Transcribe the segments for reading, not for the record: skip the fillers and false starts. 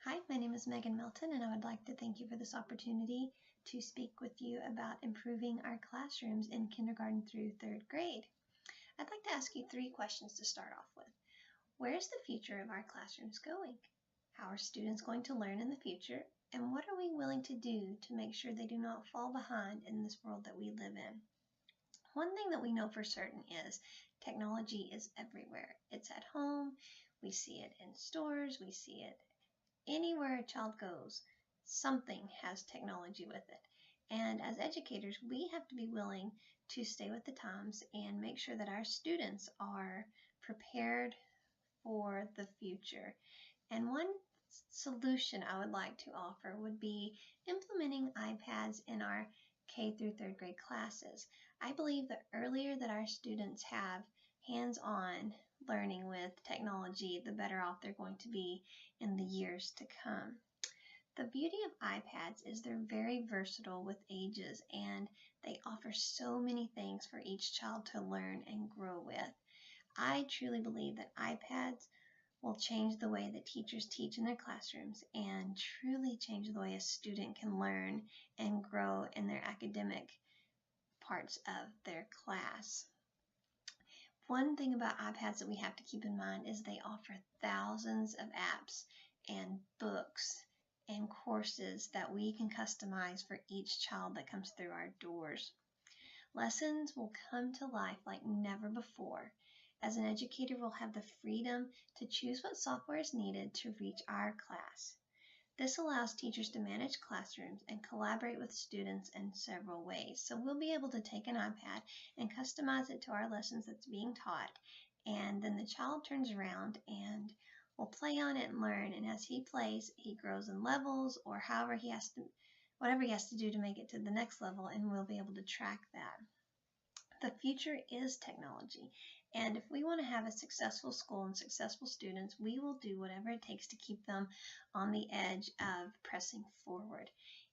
Hi, my name is Megan Melton, and I would like to thank you for this opportunity to speak with you about improving our classrooms in kindergarten through third grade. I'd like to ask you three questions to start off with. Where is the future of our classrooms going? How are students going to learn in the future? And what are we willing to do to make sure they do not fall behind in this world that we live in? One thing that we know for certain is technology is everywhere. It's at home, we see it in stores, we see it anywhere a child goes, something has technology with it. And as educators, we have to be willing to stay with the times and make sure that our students are prepared for the future. And one solution I would like to offer would be implementing iPads in our K through third grade classes. I believe the earlier that our students have hands-on learning with technology, the better off they're going to be in the years to come. The beauty of iPads is they're very versatile with ages, and they offer so many things for each child to learn and grow with. I truly believe that iPads will change the way that teachers teach in their classrooms and truly change the way a student can learn and grow in their academic parts of their class. One thing about iPads that we have to keep in mind is they offer thousands of apps and books and courses that we can customize for each child that comes through our doors. Lessons will come to life like never before. As an educator, we'll have the freedom to choose what software is needed to reach our class. This allows teachers to manage classrooms and collaborate with students in several ways. So we'll be able to take an iPad and customize it to our lessons that's being taught, and then the child turns around and will play on it and learn, and as he plays, he grows in levels or whatever he has to do to make it to the next level, and we'll be able to track that. The future is technology, and if we want to have a successful school and successful students, we will do whatever it takes to keep them on the edge of pressing forward.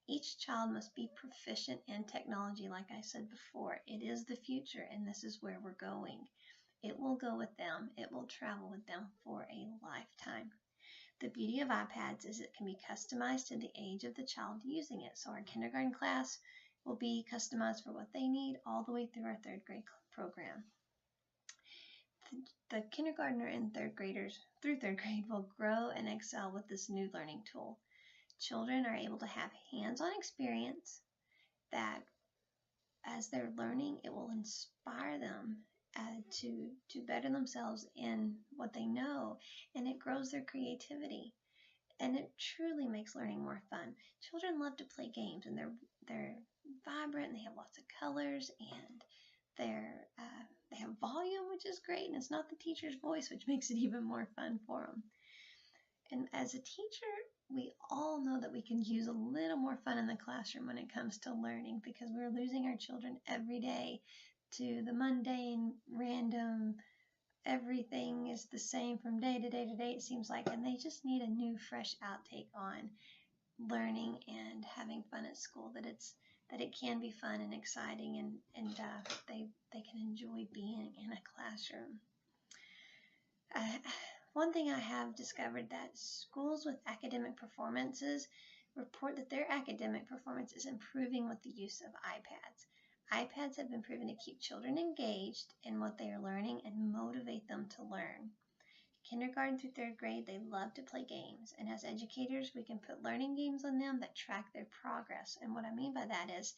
Each child must be proficient in technology, like I said before. It is the future, and this is where we're going. It will go with them. It will travel with them for a lifetime. The beauty of iPads is it can be customized to the age of the child using it. So our kindergarten class will be customized for what they need all the way through our third grade program. The kindergartner and third graders through third grade will grow and excel with this new learning tool. Children are able to have hands-on experience that as they're learning, it will inspire them to better themselves in what they know, and it grows their creativity. And it truly makes learning more fun. Children love to play games, and they're vibrant, and they have lots of colors, and they have volume, which is great, and it's not the teacher's voice, which makes it even more fun for them. And as a teacher, we all know that we can use a little more fun in the classroom when it comes to learning, because we're losing our children every day to the mundane, random, everything is the same from day to day to day, it seems like, and they just need a new, fresh outtake on learning and having fun at school, that it can be fun and exciting, and they can enjoy being in a classroom. One thing I have discovered that schools with academic performances report that their academic performance is improving with the use of iPads. iPads have been proven to keep children engaged in what they are learning and motivate them to learn. Kindergarten through third grade, they love to play games, and as educators, we can put learning games on them that track their progress. And what I mean by that is,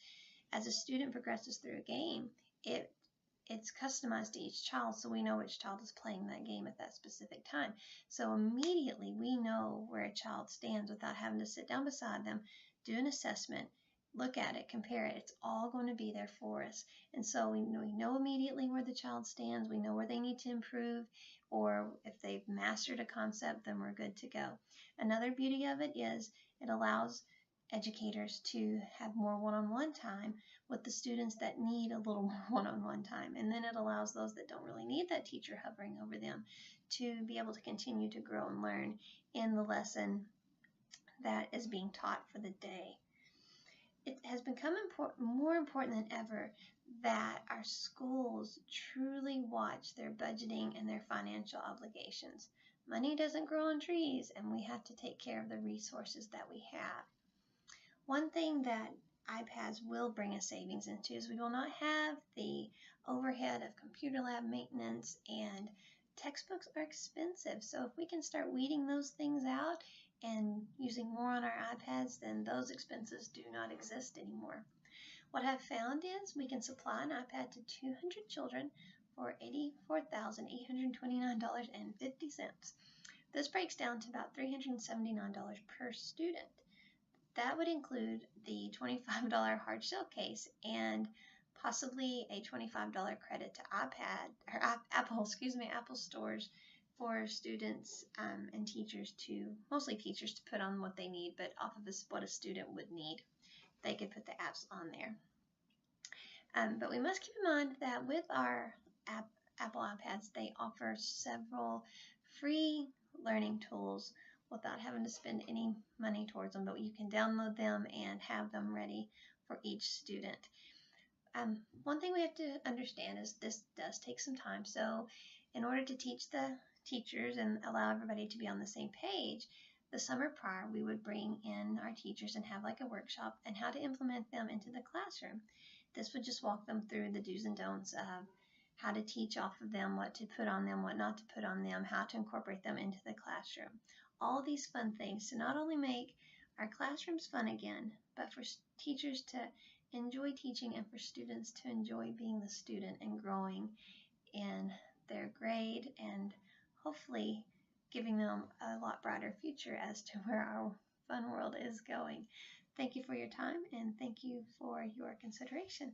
as a student progresses through a game, it's customized to each child, so we know which child is playing that game at that specific time. So immediately we know where a child stands without having to sit down beside them, do an assessment, look at it, compare it. It's all going to be there for us. And so we know immediately where the child stands. We know where they need to improve, or if they've mastered a concept, then we're good to go. Another beauty of it is it allows educators to have more one-on-one time with the students that need a little more one-on-one time. And then it allows those that don't really need that teacher hovering over them to be able to continue to grow and learn in the lesson that is being taught for the day. It has become more important than ever that our schools truly watch their budgeting and their financial obligations. Money doesn't grow on trees, and we have to take care of the resources that we have. One thing that iPads will bring us savings into is we will not have the overhead of computer lab maintenance, and textbooks are expensive. So if we can start weeding those things out and using more on our iPads, then those expenses do not exist anymore. What I've found is we can supply an iPad to 200 children for $84,829.50. This breaks down to about $379 per student. That would include the $25 hard shell case and possibly a $25 credit to Apple stores for students and teachers mostly teachers to put on what they need, but off of what a student would need. They could put the apps on there. But we must keep in mind that with our Apple iPads, they offer several free learning tools without having to spend any money towards them, but you can download them and have them ready for each student. One thing we have to understand is this does take some time. So in order to teach the teachers and allow everybody to be on the same page, the summer prior, we would bring in our teachers and have like a workshop and how to implement them into the classroom. This would just walk them through the do's and don'ts of how to teach off of them, what to put on them, what not to put on them, how to incorporate them into the classroom. All these fun things to not only make our classrooms fun again, but for teachers to enjoy teaching and for students to enjoy being the student and growing in their grade and hopefully giving them a lot brighter future as to where our fun world is going. Thank you for your time and thank you for your consideration.